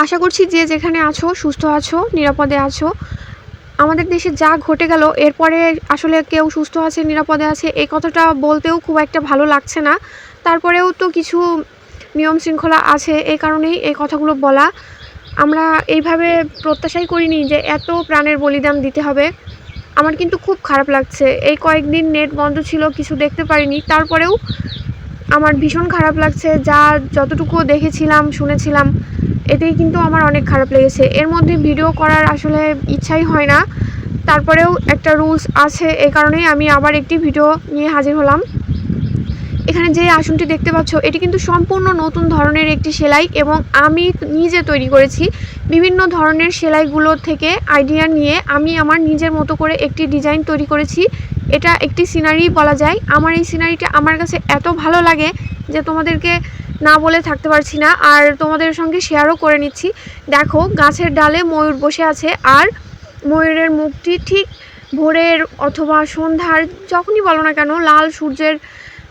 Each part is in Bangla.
আশা করছি যে যেখানে আছো সুস্থ আছো, নিরাপদে আছো। আমাদের দেশে যা ঘটে গেল এরপরে আসলে কেউ সুস্থ আছে, নিরাপদে আছে এই কথাটা বলতেও খুব একটা ভালো লাগছে না। তারপরেও তো কিছু নিয়ম শৃঙ্খলা আছে, এই কারণেই এই কথাগুলো বলা। আমরা এইভাবে প্রত্যাশাই করিনি যে এত প্রাণের বলিদান দিতে হবে। আমার কিন্তু খুব খারাপ লাগছে। এই কয়েকদিন নেট বন্ধ ছিল, কিছু দেখতে পারিনি, তারপরেও আমার ভীষণ খারাপ লাগছে। যতটুকু দেখেছিলাম শুনেছিলাম এতেই কিন্তু আমার অনেক খারাপ লেগেছে। এর মধ্যে ভিডিও করার আসলে ইচ্ছাই হয় না, তারপরেও একটা রুলস আছে, এই কারণেই আমি আবার একটি ভিডিও নিয়ে হাজির হলাম। এখানে যে আসনটি দেখতে পাচ্ছ এটি কিন্তু সম্পূর্ণ নতুন ধরনের একটি সেলাই এবং আমি নিজে তৈরি করেছি। বিভিন্ন ধরনের সেলাইগুলো থেকে আইডিয়া নিয়ে আমি আমার নিজের মতো করে একটি ডিজাইন তৈরি করেছি। এটা একটি সিনারি বলা যায়। আমার এই সিনারিটা আমার কাছে এত ভালো লাগে যে তোমাদেরকে না বলে থাকতে পারছি না, আর তোমাদের সঙ্গে শেয়ারও করে নিচ্ছি। দেখো, গাছের ডালে ময়ূর বসে আছে, আর ময়ূরের মুখটি ঠিক ভোরের অথবা সন্ধ্যার যখনই বলো না কেন লাল সূর্যের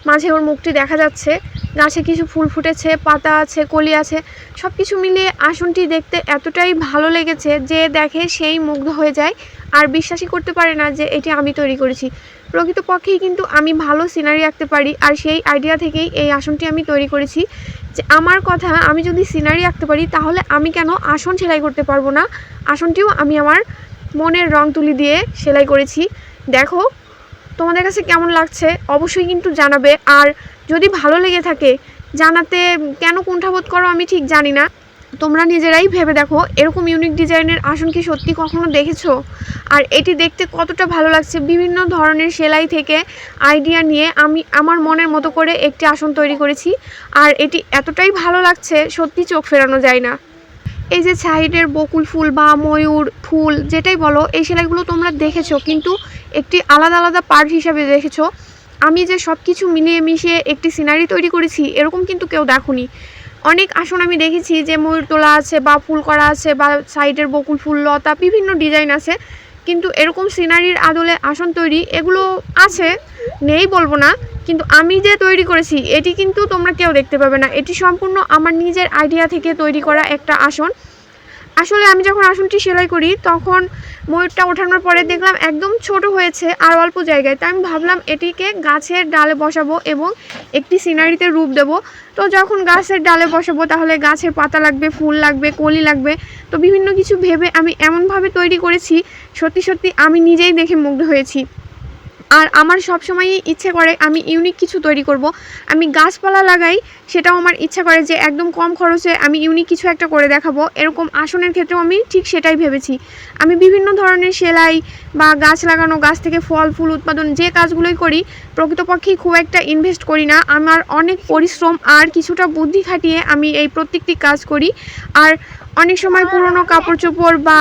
মাঝে ওর মুখটি দেখা যাচ্ছে। গাছে কিছু ফুল ফুটেছে, পাতা আছে, কলি আছে, সব কিছু মিলিয়ে আসনটি দেখতে এতটাই ভালো লেগেছে যে দেখে সেই মুগ্ধ হয়ে যায় আর বিশ্বাসই করতে পারে না যে এটি আমি তৈরি করেছি। প্রকৃতপক্ষেই কিন্তু আমি ভালো সিনারি আঁকতে পারি, আর সেই আইডিয়া থেকেই এই আসনটি আমি তৈরি করেছি। যে আমার কথা, আমি যদি সিনারি আঁকতে পারি তাহলে আমি কেন আসন সেলাই করতে পারবো না। আসনটিও আমি আমার মনের রং তুলি দিয়ে সেলাই করেছি। দেখো তোমাদের কাছে কেমন লাগছে অবশ্যই কিন্তু জানাবে, আর যদি ভালো লেগে থাকে জানাতে কেন কুণ্ঠাবোধ করো আমি ঠিক জানি না। তোমরা নিজেরাই ভেবে দেখো, এরকম ইউনিক ডিজাইনের আসন কি সত্যি কখনো দেখেছো? আর এটি দেখতে কতটা ভালো লাগছে। বিভিন্ন ধরনের সেলাই থেকে আইডিয়া নিয়ে আমি আমার মনের মতো করে একটি আসন তৈরি করেছি, আর এটি এতটাই ভালো লাগছে সত্যি চোখ ফেরানো যায় না। এই যে সাইডের বকুল ফুল বা ময়ূর ফুল যেটাই বলো, এই সেলাইগুলো তোমরা দেখেছো, কিন্তু একটি আলাদা আলাদা পার্ট হিসাবে দেখেছো। আমি যে সব কিছু মিলিয়ে মিশিয়ে একটি সিনারি তৈরি করেছি এরকম কিন্তু কেউ দেখোনি। অনেক আসন আমি দেখেছি যে ময়ূর তোলা আছে বা ফুল করা আছে বা সাইডের বকুল ফুল, লতা, বিভিন্ন ডিজাইন আছে, কিন্তু এরকম সিনারির আদলে আসন তৈরি এগুলো আছে, নেই বলবো না, কিন্তু আমি যে তৈরি করেছি এটি কিন্তু তোমরা কেউ দেখতে পাবে না। এটি সম্পূর্ণ আমার নিজের আইডিয়া থেকে তৈরি করা একটা আসন। আসলে আমি যখন আসনটি সেলাই করি তখন ময়ূরটা ওঠানোর পরে দেখলাম একদম ছোট হয়েছে আর অল্প জায়গায়, তাই আমি ভাবলাম এটিকে গাছের ডালে বসাবো এবং একটি সিনারিতে রূপ দেব। তো যখন গাছের ডালে বসাবো তাহলে গাছের পাতা লাগবে, ফুল লাগবে, কলি লাগবে, তো বিভিন্ন কিছু ভেবে আমি এমনভাবে তৈরি করেছি সত্যি সত্যি আমি নিজেই দেখে মুগ্ধ হয়েছি। আর আমার সবসময়ই ইচ্ছে করে আমি ইউনিক কিছু তৈরি করব। আমি গাছপালা লাগাই, সেটাও আমার ইচ্ছা করে যে একদম কম খরচে আমি ইউনিক কিছু একটা করে দেখাবো। এরকম আসনের ক্ষেত্রেও আমি ঠিক সেটাই ভেবেছি। আমি বিভিন্ন ধরনের সেলাই বা গাছ লাগানো, গাছ থেকে ফল ফুল উৎপাদন, যে কাজগুলোই করি প্রকৃতপক্ষেই খুব একটা ইনভেস্ট করি না। আমার অনেক পরিশ্রম আর কিছুটা বুদ্ধি খাটিয়ে আমি এই প্রত্যেকটি কাজ করি। আর অনেক সময় পুরনো কাপড় চোপড় বা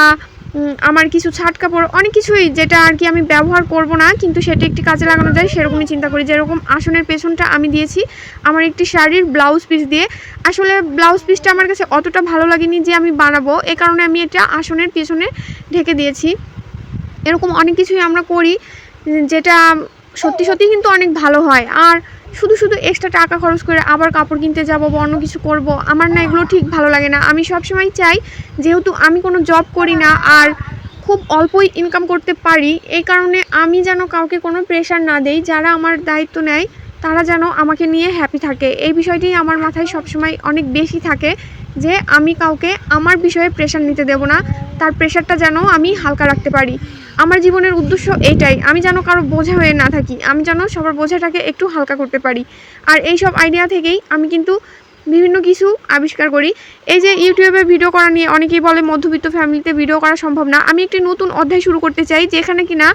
আমার কিছু ছাট কাপড়, অনেক কিছুই যেটা আর কি আমি ব্যবহার করব না কিন্তু সেটা একটি কাজে লাগানো যায় সেরকমই চিন্তা করি। যেরকম আসনের পেছনটা আমি দিয়েছি আমার একটি শাড়ির ব্লাউজ পিস দিয়ে। আসলে ব্লাউজ পিসটা আমার কাছে অতটা ভালো লাগেনি যে আমি বানাবো, এ কারণে আমি এটা আসনের পেছনে ঢেকে দিয়েছি। এরকম অনেক কিছুই আমরা করি যেটা সত্যি সত্যি কিন্তু অনেক ভালো হয়। আর শুধু শুধু এক্সট্রা টাকা খরচ করে আবার কাপড় কিনতে যাবো বা অন্য কিছু করব, আমার না এগুলো ঠিক ভালো লাগে না। আমি সবসময় চাই, যেহেতু আমি কোনো জব করি না আর খুব অল্পই ইনকাম করতে পারি, এই কারণে আমি যেন কাউকে কোনো প্রেশার না দেই। যারা আমার দায়িত্ব নেয় তারা যেন আমাকে নিয়ে হ্যাপি থাকে, এই বিষয়টি আমার মাথায় সবসময় অনেক বেশি থাকে যে আমি কাউকে আমার বিষয়ে প্রেশার নিতে দেব না, তার প্রেশারটা যেন আমি হালকা রাখতে পারি। আমার জীবনের উদ্দেশ্য এইটাই, আমি যেন কারো বোঝা হয়ে না থাকি, আমি যেন সবার বোঝাটাকে একটু হালকা করতে পারি। আর এই সব আইডিয়া থেকেই আমি কিন্তু বিভিন্ন কিছু আবিষ্কার করি। এই যে ইউটিউবে ভিডিও করা নিয়ে অনেকেই বলে মধ্যবিত্ত ফ্যামিলিতে ভিডিও করা সম্ভব না। আমি একটি নতুন অধ্যায় শুরু করতে চাই যেখানে কিনা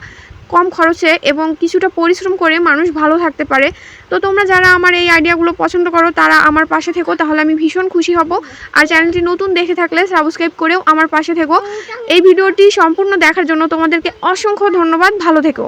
কম খরচে এবং কিছুটা পরিশ্রম করে মানুষ ভালো থাকতে পারে। তো তোমরা যারা আমার এই আইডিয়াগুলো পছন্দ করো তারা আমার পাশে থেকো, তাহলে আমি ভীষণ খুশি হব। আর চ্যানেলটি নতুন দেখে থাকলে সাবস্ক্রাইব করেও আমার পাশে থেকো। এই ভিডিওটি সম্পূর্ণ দেখার জন্য তোমাদেরকে অসংখ্য ধন্যবাদ। ভালো থেকো।